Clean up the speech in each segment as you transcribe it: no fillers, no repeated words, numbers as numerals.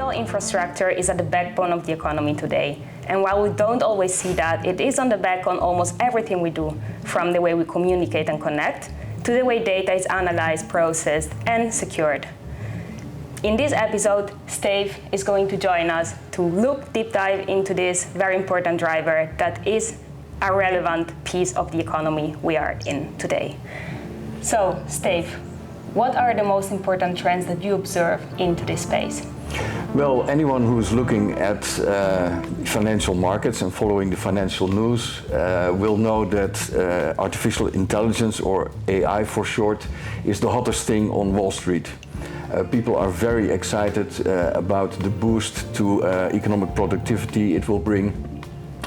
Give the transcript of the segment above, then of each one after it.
digital infrastructure is at the backbone of the economy today. And while we don't always see that, it is on the back on almost everything we do, from the way we communicate and connect, to the way data is analyzed, processed, and secured. In this episode, Steve is going to join us to look deep dive into this very important driver that is a relevant piece of the economy we are in today. So, Steve, what are the most important trends that you observe into this space? Well, anyone who's looking at financial markets and following the financial news will know that artificial intelligence, or AI for short, is the hottest thing on Wall Street. People are very excited about the boost to economic productivity it will bring,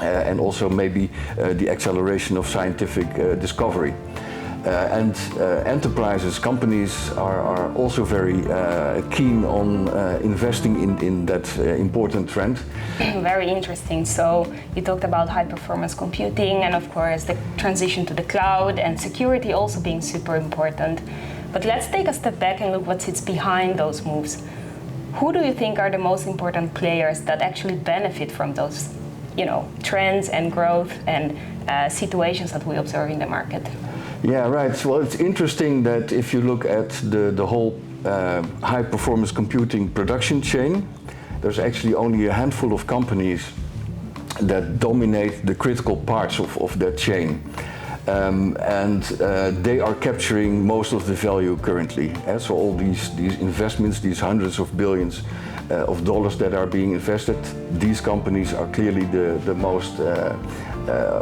and also maybe the acceleration of scientific discovery. And enterprises, companies are also very keen on investing in that important trend. Very interesting. So you talked about high-performance computing and of course the transition to the cloud and security also being super important. But let's take a step back and look what sits behind those moves. Who do you think are the most important players that actually benefit from those, trends and growth and situations that we observe in the market? Yeah, right. Well, it's interesting that if you look at the whole high-performance computing production chain, there's actually only a handful of companies that dominate the critical parts of that chain. And they are capturing most of the value currently. So all these investments, these hundreds of billions of dollars that are being invested, these companies are clearly the most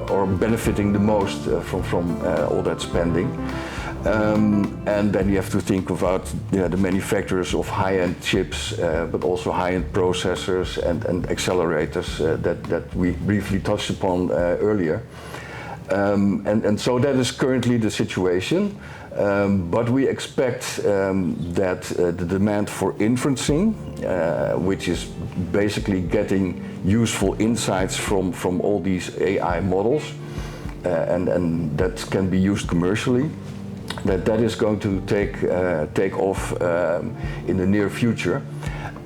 or benefiting the most from all that spending. And then you have to think about the manufacturers of high-end chips, but also high-end processors and accelerators that we briefly touched upon earlier. And so that is currently the situation. But we expect that the demand for inferencing, which is basically getting useful insights from all these AI models, and that can be used commercially, that is going to take off in the near future.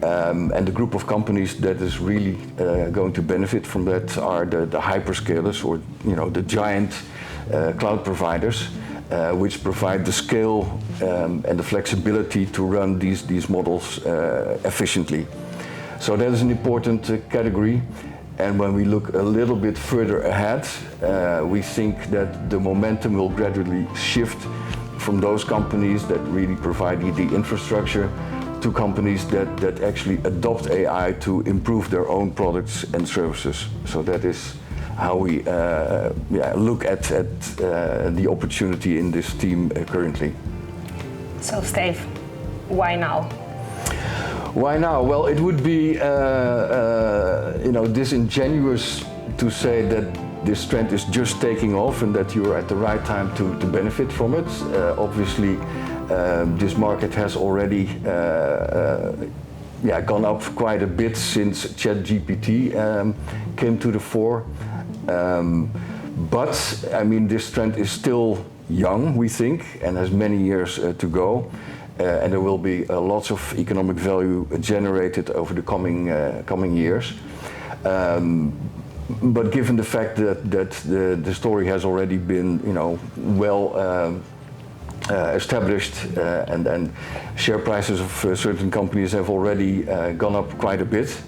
And the group of companies that is really going to benefit from that are the hyperscalers, or the giant cloud providers, which provide the scale and the flexibility to run these models efficiently. So that is an important category. And when we look a little bit further ahead, we think that the momentum will gradually shift from those companies that really provide the infrastructure to companies that actually adopt AI to improve their own products and services. So that is how we look at the opportunity in this team currently. So Steve, why now? Why now? Well, it would be disingenuous to say that this trend is just taking off and that you're at the right time to benefit from it. Obviously, this market has already gone up quite a bit since ChatGPT came to the fore. But I mean, this trend is still young, we think, and has many years to go. And there will be lots of economic value generated over the coming years. But given the fact that the story has already been, well established, and share prices of certain companies have already gone up quite a bit,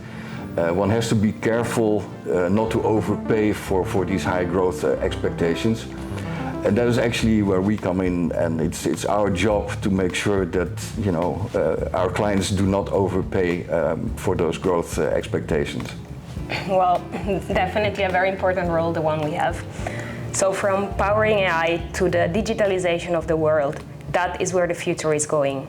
one has to be careful not to overpay for these high growth expectations. And that is actually where we come in, and it's our job to make sure that our clients do not overpay for those growth expectations. Well, definitely a very important role, the one we have. So from powering AI to the digitalization of the world, that is where the future is going.